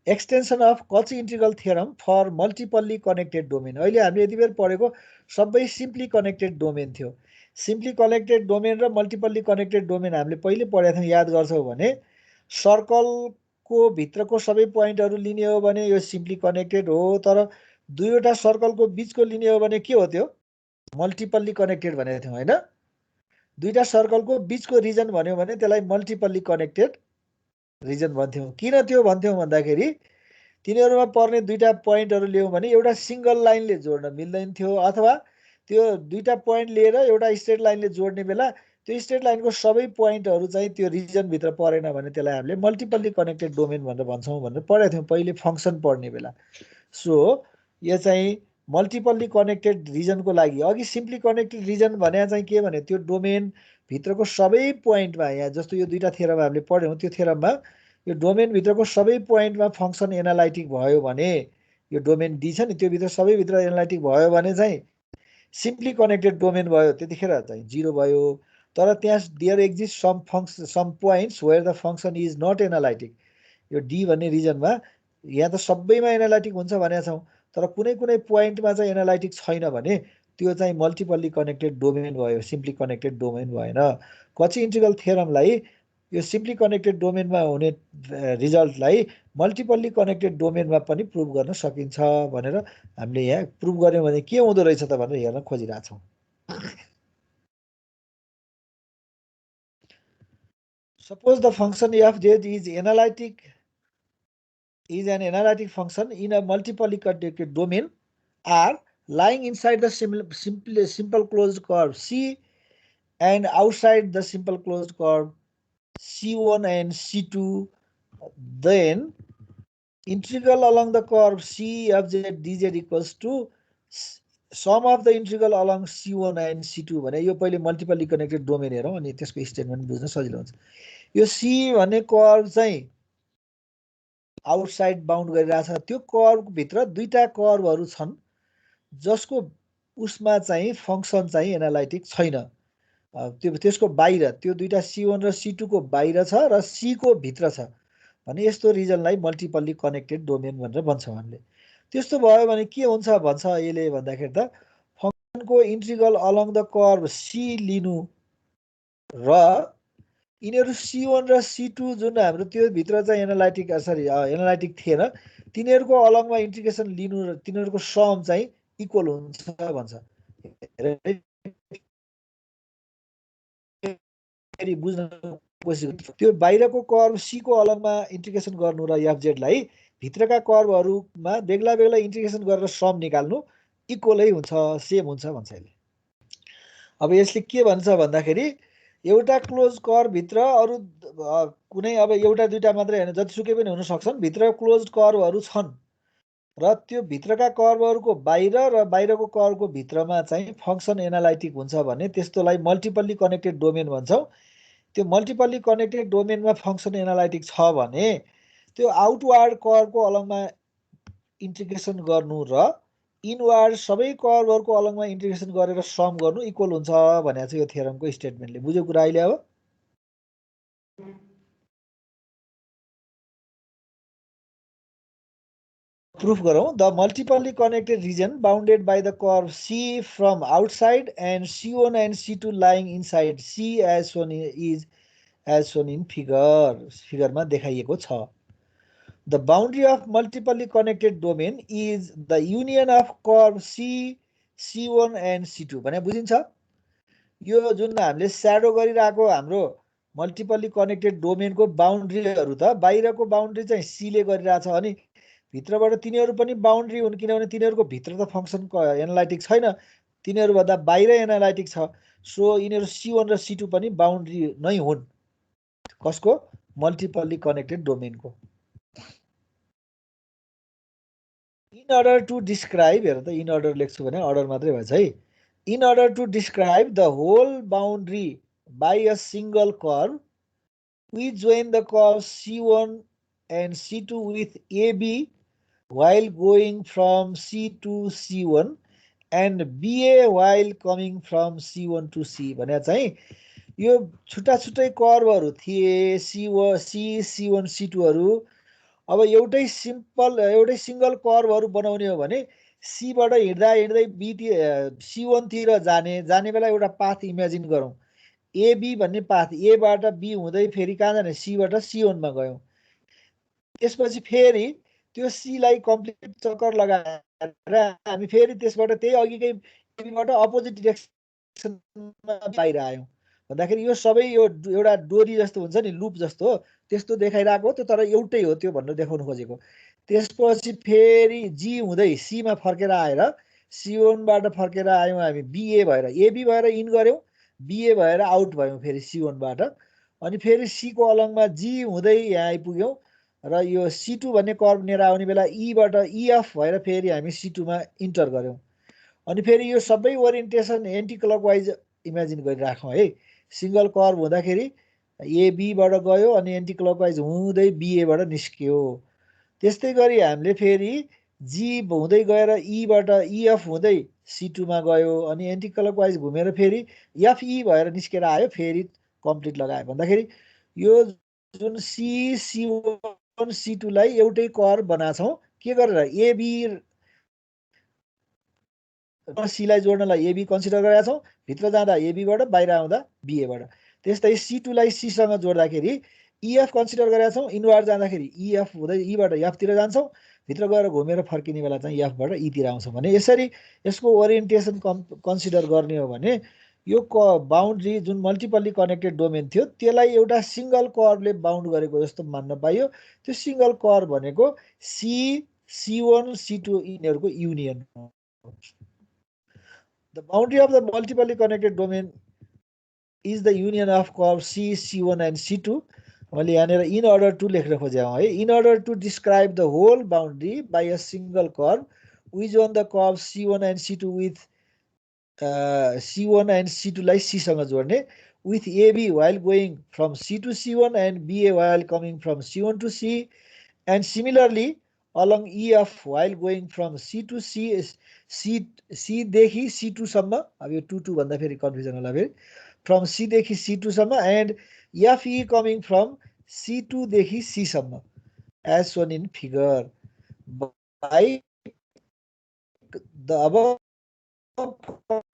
Extension of Cauchy integral theorem for multiply connected domain. अहिले हामीले यति बेर पढेको सबै सिम्पली कनेक्टेड डोमेन थियो। सिम्पली कनेक्टेड डोमेन र मल्टिपल्ली कनेक्टेड डोमेन हामीले पहिले पढेका थियौँ, याद गर्छौँ भने सर्कलको भित्रको सबै पोइन्टहरू लिने हो भने यो सिम्पली कनेक्टेड हो, तर दुईवटा सर्कलको बिचको लिने हो भने के हो त्यो मल्टिपल्ली कनेक्टेड भनेको थियौँ होइन। दुईटा सर्कलको बिचको रिजन भन्यो भने त्यसलाई मल्टिपल्ली कनेक्टेड रिजन भन्थ्यौँ। किन त्यो भन्थ्यौँ भन्दाखेरि तिनीहरूमा पर्ने दुईटा पोइन्टहरू ल्याउँ भने एउटा सिङ्गल लाइनले जोड्न मिल्दैन थियो, अथवा त्यो दुईटा पोइन्ट लिएर एउटा स्ट्रेट लाइनले जोड्ने बेला त्यो स्ट्रेट लाइनको सबै पोइन्टहरू चाहिँ त्यो रिजनभित्र परेन भने त्यसलाई हामीले मल्टिपल्ली कनेक्टेड डोमेन भनेर भन्छौँ भनेर पढेको थियौँ पहिले फङ्सन पढ्ने बेला। सो यो चाहिँ मल्टिपल्ली कनेक्टेड रिजनको लागि। अघि सिम्पली कनेक्टेड रिजन भने चाहिँ के भने त्यो डोमेन भित्रको सबै पोइन्टमा, यहाँ जस्तो यो दुईटा थ्योरम हामीले पढ्यौँ त्यो थ्योरममा यो डोमेनभित्रको सबै पोइन्टमा फङ्सन एनालाइटिक भयो भने, यो डोमेन डी छ नि त्योभित्र सबैभित्र एनालाइटिक भयो भने चाहिँ सिम्पली कनेक्टेड डोमेन भयो। त्यतिखेर चाहिँ 0 भयो। तर त्यहाँ there exist some points where the function is not analytic. यो डी भन्ने रिजनमा यहाँ त सबैमा एनालाइटिक हुन्छ भनेका छौँ, तर कुनै कुनै पोइन्टमा चाहिँ एनालाइटिक छैन भने त्यो चाहिँ मल्टिपल्ली कनेक्टेड डोमेन भयो, सिम्पली कनेक्टेड डोमेन भएन। कची इन्टिग्रल थ्योरमलाई यो सिम्पली कनेक्टेड डोमेनमा हुने रिजल्टलाई मल्टिपल्ली कनेक्टेड डोमेनमा पनि प्रुभ गर्न सकिन्छ भनेर हामीले यहाँ प्रुभ गर्यौँ भने के हुँदो रहेछ त भनेर हेर्न खोजिरहेछौँ। Suppose the function F Z is an analytic function in a multiply connected domain R lying inside the simple closed curve C and outside the simple closed curve C1 and C2, then integral along the curve C of z dz equals to sum of the integral along C1 and C2 भने यो पहिले मल्टिपल्ली connected domain हेरौँ अनि त्यसको statement बुझ्न सजिलो हुन्छ। यो C भन्ने कर्व चाहिँ आउटसाइड बाउन्ड गरिरहेछ। त्यो कर्वभित्र दुईटा कर्वहरू छन् जसको उसमा चाहिँ फङ्सन चाहिँ एनालाइटिक छैन। त्यसको बाहिर त्यो दुईटा C1 र C2 को बाहिर छ र C को भित्र छ भने यस्तो रिजनलाई मल्टिपल्ली कनेक्टेड डोमेन भनेर भन्छौँ हामीले। त्यस्तो भयो भने के हुन्छ भन्छ यसले भन्दाखेरि त फङ्सनको integral along the curve C लिनु र यिनीहरू C1 र C2 जुन हाम्रो त्यो भित्र चाहिँ एनालाइटिक थिएन तिनीहरूको अलगमा इन्टिग्रेसन लिनु र तिनीहरूको सम चाहिँ इक्वल हुन्छ भन्छ। बुझ्न कोसिस त्यो बाहिरको कर्व C को अलगमा इन्टिग्रेसन गर्नु र एफजेडलाई भित्रका कर्वहरूमा बेग्ला बेग्ला इन्टिग्रेसन गरेर सम निकाल्नु इक्वलै हुन्छ, सेम हुन्छ भन्छ यसले। अब यसले के भन्छ भन्दाखेरि एउटा क्लोज कर्व भित्र अरू कुनै अब एउटा दुईटा मात्रै हैन जतिसुकै पनि हुन सक्छन् भित्र क्लोज कर्वहरू छन् र त्यो भित्रका कर्वहरूको बाहिर र बाहिरको कर्वको भित्रमा चाहिँ फङ्सन एनालाइटिक हुन्छ भने त्यस्तोलाई मल्टिपल्ली कनेक्टेड डोमेन भन्छौँ। त्यो मल्टिपल्ली कनेक्टेड डोमेनमा फङ्सन एनालाइटिक छ भने त्यो आउटवार्ड कर्वको अलगमा इन्टिग्रेसन गर्नु र इनवार्ड सबै कर्वहरूको अलगमा इन्टिग्रेसन गरेर सम गर्नु इक्वल हुन्छ भनेको छ यो थ्योरमको स्टेटमेन्टले। बुझ्यो कुरा अहिले? अब प्रुफ गरौँ। The multiply connected region bounded by the curve C from outside and C1 and C2 lying inside C as shown in फिगरमा देखाइएको छ। The boundary of multiply connected domain is the union of curve C, C1 and C2 भने बुझिन्छ? यो जुन हामीले shadow गरिरहेको हाम्रो मल्टिपल्ली कनेक्टेड डोमेनको बाउन्ड्रीहरू त बाहिरको बाउन्ड्री चाहिँ C ले गरिरहेछ अनि भित्रबाट तिनीहरू पनि बाउन्ड्री हुन् किनभने तिनीहरूको भित्र त फङ्सन एनालाइटिक छैन, तिनीहरूभन्दा बाहिर एनालाइटिक छ। सो यिनीहरू C1 र C2 पनि बाउन्ड्री नै हुन्। कसको? मल्टिपल्ली connected डोमेनको। In order to describe, हेर त in order लेख्छु भने अर्डर मात्रै भएछ है। In order to describe the whole boundary by a single curve, we join the curve C1 and C2 with AB while going from C to C1 and BA while coming from C1 to C भने चाहिँ यो छुट्टा छुट्टै कर्वहरू थिए C1 C2 हरू अब एउटै single कर्वहरु बनाउने हो भने सी बाट हिँड्दा हिँड्दै बी C1 तिर जाने बेला एउटा पाथ इमेजिन गरौँ। AB भन्ने पाथ A बाट B हुँदै फेरि कहाँ जाने C बाट C1 मा गयौं। त्यसपछि फेरि त्यो C लाई कम्प्लिट चक्कर लगाएर हामी फेरि त्यसबाट त्यही अघिकै AB बाट अपोजिट डिरेक्सनमा बाहिर आयौं। भन्दाखेरि यो सबै यो एउटा डोरी जस्तो हुन्छ नि, लुप जस्तो त्यस्तो देखाइरहेको हो, त्यो तर एउटै हो त्यो भनेर देखाउन खोजेको। त्यसपछि फेरि G हुँदै C मा फर्केर आएर C1 बाट फर्केर आयौं हामी BA भएर, AB भएर इन गर्यौं, BA भएर आउट भयौं फेरि C1 बाट। अनि फेरि C को अलङमा G हुँदै यहाँ आइपुग्यौं र यो C2 भन्ने कर्व लिएर आउने बेला E बाट EF भएर फेरि हामी C2 मा इन्टर गर्यौं। अनि फेरि यो सबै ओरिएन्टेसन एन्टी क्लकवाइज इमेजिन गरिराखौं है। सिंगल कर्व हुँदाखेरि AB बाट गयो अनि एन्टी क्लकवाइज हुँदै BA बाट निस्क्यो। त्यस्तै गरी हामीले फेरि G हुँदै गएर E बाट EF हुँदै C2 मा गयो अनि एन्टी क्लकवाइज घुमेर फेरि FE भएर निस्केर आयो, फेरि कम्प्लिट लगायो। भन्दाखेरि यो जुन C1 C2 लाई एउटै कर्व बनाछौं के गरेर AB C लाई जोड्नलाई AB कन्सिडर गरेका छौं, भित्र जाँदा AB बाट बाहिर आउँदा BA बाट। त्यस्तै C2 लाई C सँग जोड्दाखेरि EF कन्सिडर गरेका छौं, इनवार्ड जाँदाखेरि EF हुँदै E बाट F तिर जान्छौं, भित्र गएर घुमेर फर्किने बेला चाहिँ F बाट E तिर आउँछौं भने यसरी यसको ओरिएन्टेसन कन्सिडर गर्ने हो भने यो बाउन्ड्री जुन मल्टिपल्ली कनेक्टेड डोमेन थियो त्यसलाई एउटा सिंगल कर्वले बाउन्ड गरेको जस्तो मान्न पाइयो। त्यो सिंगल कर्व भनेको C, C1, C2 यिनीहरुको युनियन हो। The boundary of the multiply connected domain is the union of curves C, C1 and C2. In order to in order to describe the whole boundary by a single curve, we join the curves C1 and C2 with C1 and C2 like C सँग जोड्ने, with AB while going from C to C1 and BA while coming from C1 to C, and similarly along EF while going from C to C देखि C2 सम्म, अब यो 2 भन्दा फेरि confusion होला फेरि, from C देखि C2 सम्म and FE coming from C2 देखि C सम्म as shown in figure. By the above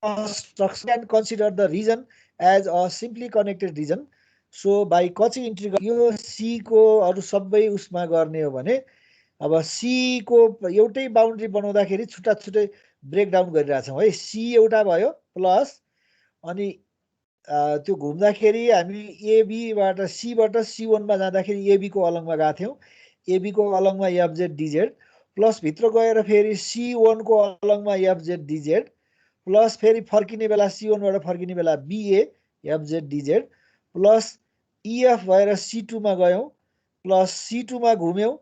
construction and consider the region as a simply connected region. So by Cauchy integral यो C को अरु सबै उसमा गर्ने हो भने अब C को एउटै बाउन्ड्री बनाउँदाखेरि छुट्टा छुट्टै ब्रेक डाउन गरिरहेछौं है। C एउटा भयो प्लस अनि त्यो घुम्दाखेरि हामी AB बाट C बाट C1 मा जाँदाखेरि AB को अलङमा गएको थियौं, AB को अलङमा FZ DZ प्लस भित्र गएर फेरि C1 को अलङमा FZ DZ प्लस फेरि फर्किने बेला C1 बाट फर्किने बेला BA FZ DZ plus EF भएर C2 मा गयौं प्लस C2 मा घुम्यौं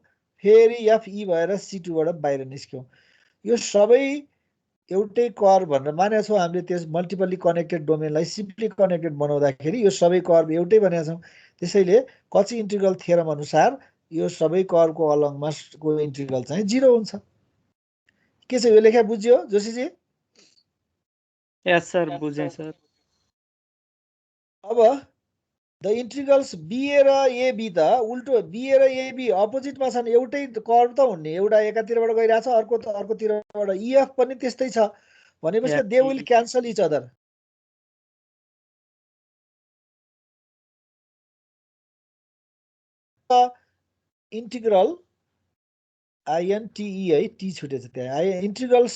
फेरि FE भएर C2 बाट बाहिर निस्क्यौं। यो सबै एउटै कर्व भनेर मानेका छौं हामीले। त्यस मल्टिपल्ली कनेक्टेड डोमेनलाई सिम्पली कनेक्टेड बनाउँदाखेरि यो सबै कर्व एउटै भनेका छौं। त्यसैले कची इन्टिग्रल थ्योरम अनुसार यो सबै कर्वको अलङमा को इन्टिग्रल चाहिँ 0 हुन्छ। के छ यो लेखा बुझ्यो जोशी जी? यस सर, बुझेँ सर। अब द इन्टिग्रल्स BA र AB त उल्टो, BA र AB अपोजिटमा छन्, एउटै कर्व त हुने, एउटा एकातिरबाट गइराछ अर्को त अर्कोतिरबाट। EF पनि त्यस्तै छ भनेपछि they will cancel each other. Integral INTE है, टी छुटेछ त्यहाँ, इन्टिग्रल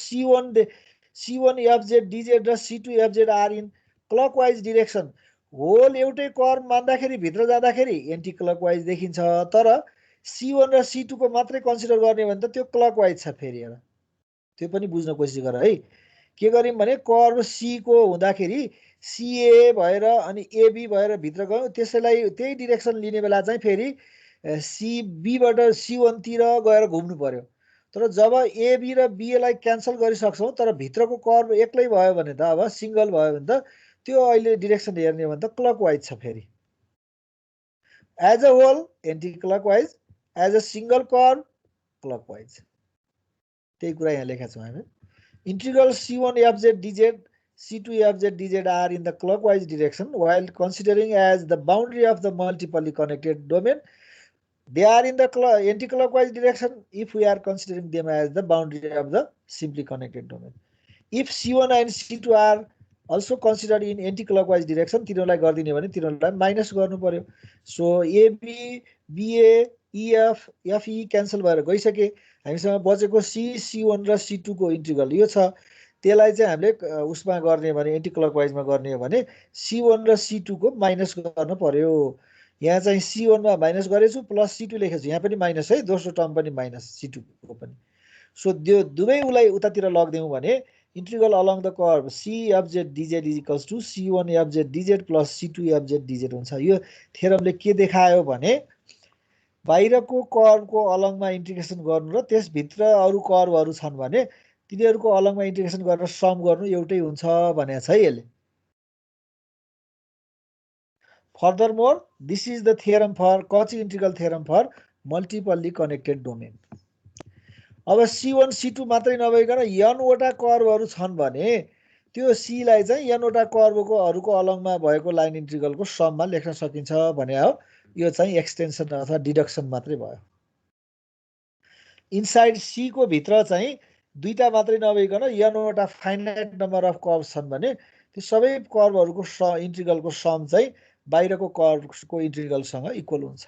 C1 FZ DZ र C2 FZ are in clockwise direction whole एउटै कर्व मान्दाखेरि भित्र जाँदाखेरि एन्टी क्लकवाइज देखिन्छ, तर C1 र C2 को मात्रै कन्सिडर गर्ने भने त त्यो क्लकवाइज छ। फेरि हेर त्यो पनि बुझ्न कोसिस गर है। के गर्यौं भने कर्व C को हुँदाखेरि CA भएर अनि AB भएर भित्र गयौं, त्यसैलाई त्यही डिरेक्सन लिने बेला चाहिँ फेरि CB बाट C1 तिर गएर घुम्नु पर्यो। तर जब AB र BA लाई क्यान्सल गरिसक्छौं तर भित्रको कर्व एक्लै भयो भने त, अब सिंगल भयो भने त त्यो अहिले डिरेक्सन हेर्ने हो भने त क्लकवाइज छ। फेरि as a whole anti clockwise, as a single curve clockwise. त्यही कुरा यहाँ लेखेका छौं हामी। Integral C1 FZ DZ, C2 FZ DZ are in the clockwise direction while considering as the boundary of the multiply connected domain. They are in the anti-clockwise direction if we are considering them as the boundary of the simply connected domain. If C1 and C2 are also considered in anti-clockwise direction, तिनीहरूलाई गरिदिने भने तिनीहरूलाई minus गर्नु पर्यो. So AB, BA, EF, FE cancel भएर गइसके. हामीसँग बचेको C, C1 र C2 को इन्टिग्रल यो छ. त्यसलाई चाहिँ हामीले उसमा गर्ने भने एन्टी-क्लकवाइजमा गर्ने हो भने C1 र C2 को माइनस गर्न पर्यो. यहाँ चाहिँ C1 मा माइनस गरेछु प्लस C2 लेखेछु. यहाँ पनि माइनस है, दोस्रो टर्म पनि माइनस C2 को पनि. सो त्यो दुवै उलाई उतातिर लग्दियौँ भने integral along the curve C FZ dz is equals to C1 FZ dz plus C2 FZ dz हुन्छ. यो थ्योरमले के देखायो भने बाहिरको कर्वको अलङमा इन्टिग्रेसन गर्नु र त्यसभित्र अरू कर्वहरू छन् भने तिनीहरूको अलङमा इन्टिग्रेसन गरेर सम गर्नु एउटै हुन्छ भनेको छ है यसले. Furthermore, this is the theorem for Cauchy integral theorem for multiply connected domain. अब C1 C2 मात्रै नभइकन n वटा कर्वहरू छन् भने त्यो C लाई चाहिँ n वटा कर्वको अरूको अलङमा भएको लाइन इन्टिग्रलको सममा लेख्न सकिन्छ भने हो. यो चाहिँ एक्सटेन्सन अथवा डिडक्सन मात्रै भयो. इनसाइड C को भित्र चाहिँ दुईटा मात्रै नभइकन n वटा फाइनाइट नम्बर अफ कर्व्स छन् भने त्यो सबै कर्वहरूको इन्टिग्रलको सम चाहिँ बाहिरको कर्वको इन्टिग्रलसँग इक्वल हुन्छ.